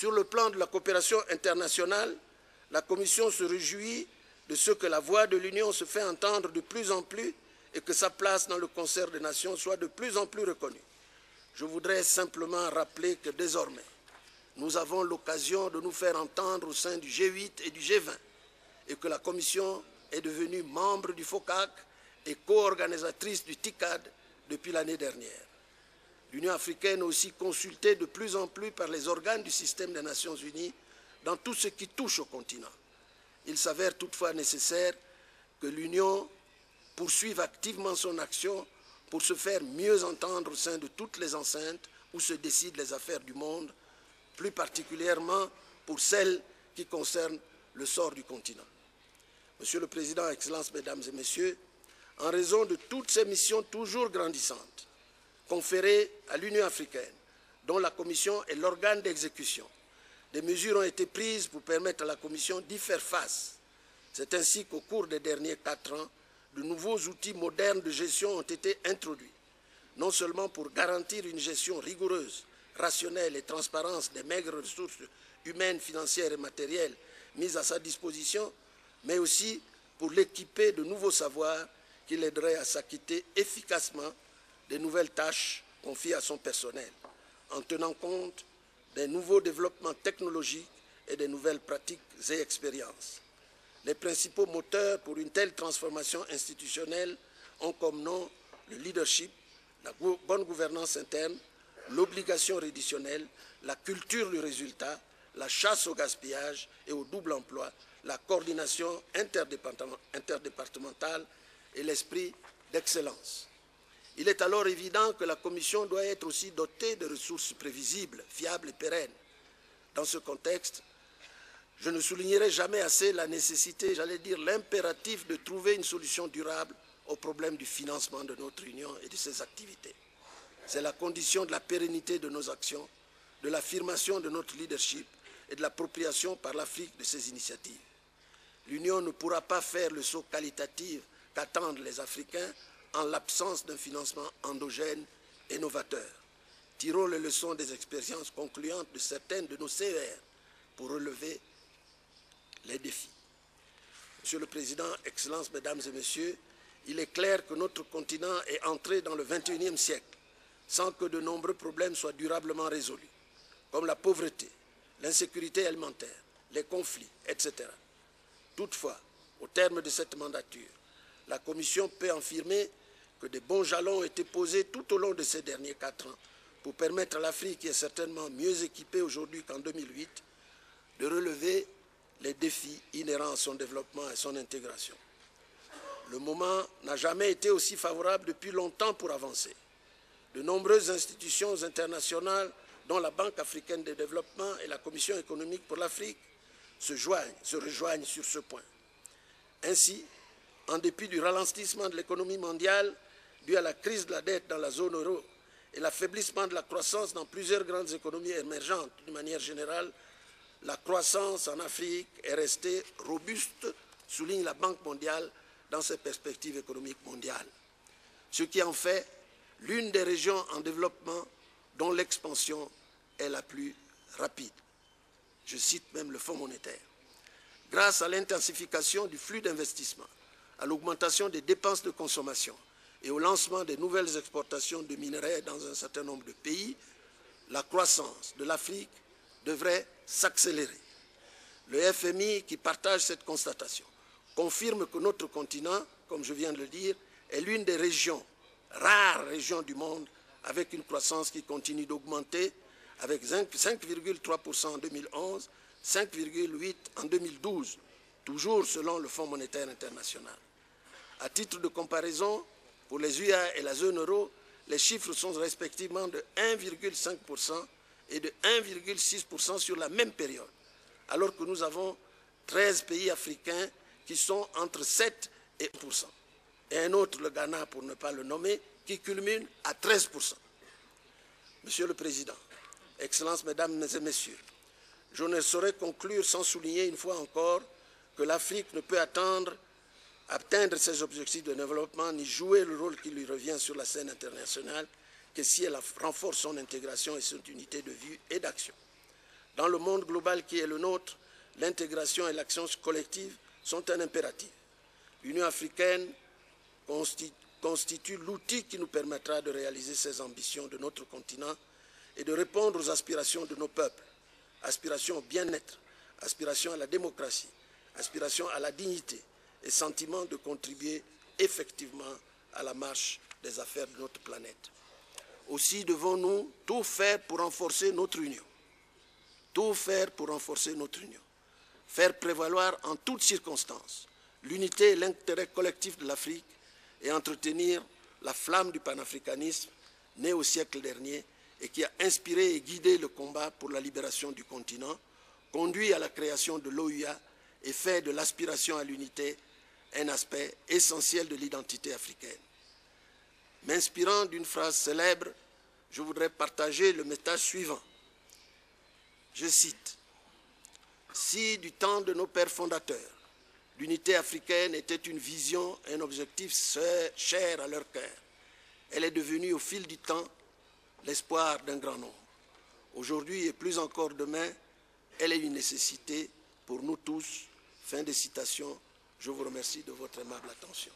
Sur le plan de la coopération internationale, la Commission se réjouit de ce que la voix de l'Union se fait entendre de plus en plus et que sa place dans le concert des nations soit de plus en plus reconnue. Je voudrais simplement rappeler que désormais, nous avons l'occasion de nous faire entendre au sein du G8 et du G20 et que la Commission est devenue membre du FOCAC et co-organisatrice du TICAD depuis l'année dernière. L'Union africaine est aussi consultée de plus en plus par les organes du système des Nations Unies dans tout ce qui touche au continent. Il s'avère toutefois nécessaire que l'Union poursuive activement son action pour se faire mieux entendre au sein de toutes les enceintes où se décident les affaires du monde, plus particulièrement pour celles qui concernent le sort du continent. Monsieur le Président, Excellences, Mesdames et Messieurs, en raison de toutes ces missions toujours grandissantes conférées à l'Union africaine, dont la Commission est l'organe d'exécution, des mesures ont été prises pour permettre à la Commission d'y faire face. C'est ainsi qu'au cours des derniers 4 ans, de nouveaux outils modernes de gestion ont été introduits, non seulement pour garantir une gestion rigoureuse, rationnelle et transparente des maigres ressources humaines, financières et matérielles mises à sa disposition, mais aussi pour l'équiper de nouveaux savoirs qui l'aideraient à s'acquitter efficacement des nouvelles tâches confiées à son personnel, en tenant compte des nouveaux développements technologiques et des nouvelles pratiques et expériences. Les principaux moteurs pour une telle transformation institutionnelle ont comme nom le leadership, la bonne gouvernance interne, l'obligation réditionnelle, la culture du résultat, la chasse au gaspillage et au double emploi, la coordination interdépartementale et l'esprit d'excellence. Il est alors évident que la Commission doit être aussi dotée de ressources prévisibles, fiables et pérennes. Dans ce contexte, je ne soulignerai jamais assez la nécessité, j'allais dire l'impératif de trouver une solution durable au problème du financement de notre Union et de ses activités. C'est la condition de la pérennité de nos actions, de l'affirmation de notre leadership et de l'appropriation par l'Afrique de ses initiatives. L'Union ne pourra pas faire le saut qualitatif qu'attendent les Africains en l'absence d'un financement endogène et novateur. Tirons les leçons des expériences concluantes de certaines de nos CER pour relever les défis. Monsieur le Président, Excellences, Mesdames et Messieurs, il est clair que notre continent est entré dans le XXIe siècle sans que de nombreux problèmes soient durablement résolus, comme la pauvreté, l'insécurité alimentaire, les conflits, etc. Toutefois, au terme de cette mandature, la Commission peut affirmer que des bons jalons ont été posés tout au long de ces derniers 4 ans pour permettre à l'Afrique, qui est certainement mieux équipée aujourd'hui qu'en 2008, de relever les défis inhérents à son développement et son intégration. Le moment n'a jamais été aussi favorable depuis longtemps pour avancer. De nombreuses institutions internationales, dont la Banque africaine de développement et la Commission économique pour l'Afrique, se rejoignent sur ce point. Ainsi, en dépit du ralentissement de l'économie mondiale dû à la crise de la dette dans la zone euro et l'affaiblissement de la croissance dans plusieurs grandes économies émergentes, d'une manière générale, la croissance en Afrique est restée robuste, souligne la Banque mondiale dans ses perspectives économiques mondiales, ce qui en fait l'une des régions en développement dont l'expansion est la plus rapide. Je cite même le Fonds monétaire. Grâce à l'intensification du flux d'investissement, à l'augmentation des dépenses de consommation et au lancement des nouvelles exportations de minerais dans un certain nombre de pays, la croissance de l'Afrique devrait s'accélérer. Le FMI, qui partage cette constatation, confirme que notre continent, comme je viens de le dire, est l'une des régions, rares régions du monde, avec une croissance qui continue d'augmenter, avec 5,3% en 2011, 5,8% en 2012, toujours selon le Fonds monétaire international. À titre de comparaison, pour les UA et la zone euro, les chiffres sont respectivement de 1,5% et de 1,6% sur la même période, alors que nous avons 13 pays africains qui sont entre 7 et 1%. Et un autre, le Ghana, pour ne pas le nommer, qui culmine à 13%. Monsieur le Président, Excellences, Mesdames et Messieurs, je ne saurais conclure sans souligner une fois encore que l'Afrique ne peut atteindre ses objectifs de développement ni jouer le rôle qui lui revient sur la scène internationale que si elle renforce son intégration et son unité de vue et d'action. Dans le monde global qui est le nôtre, l'intégration et l'action collective sont un impératif. L'Union africaine constitue l'outil qui nous permettra de réaliser ces ambitions de notre continent et de répondre aux aspirations de nos peuples. Aspiration au bien-être, aspiration à la démocratie, aspiration à la dignité et sentiment de contribuer effectivement à la marche des affaires de notre planète. Aussi devons-nous tout faire pour renforcer notre union. Tout faire pour renforcer notre union. Faire prévaloir en toutes circonstances l'unité et l'intérêt collectif de l'Afrique et entretenir la flamme du panafricanisme né au siècle dernier et qui a inspiré et guidé le combat pour la libération du continent, conduit à la création de l'OUA et fait de l'aspiration à l'unité un aspect essentiel de l'identité africaine. M'inspirant d'une phrase célèbre, je voudrais partager le message suivant. Je cite, « Si du temps de nos pères fondateurs, l'unité africaine était une vision, un objectif cher à leur cœur, elle est devenue au fil du temps l'espoir d'un grand nombre. Aujourd'hui et plus encore demain, elle est une nécessité pour nous tous. » Fin de citation. Je vous remercie de votre aimable attention.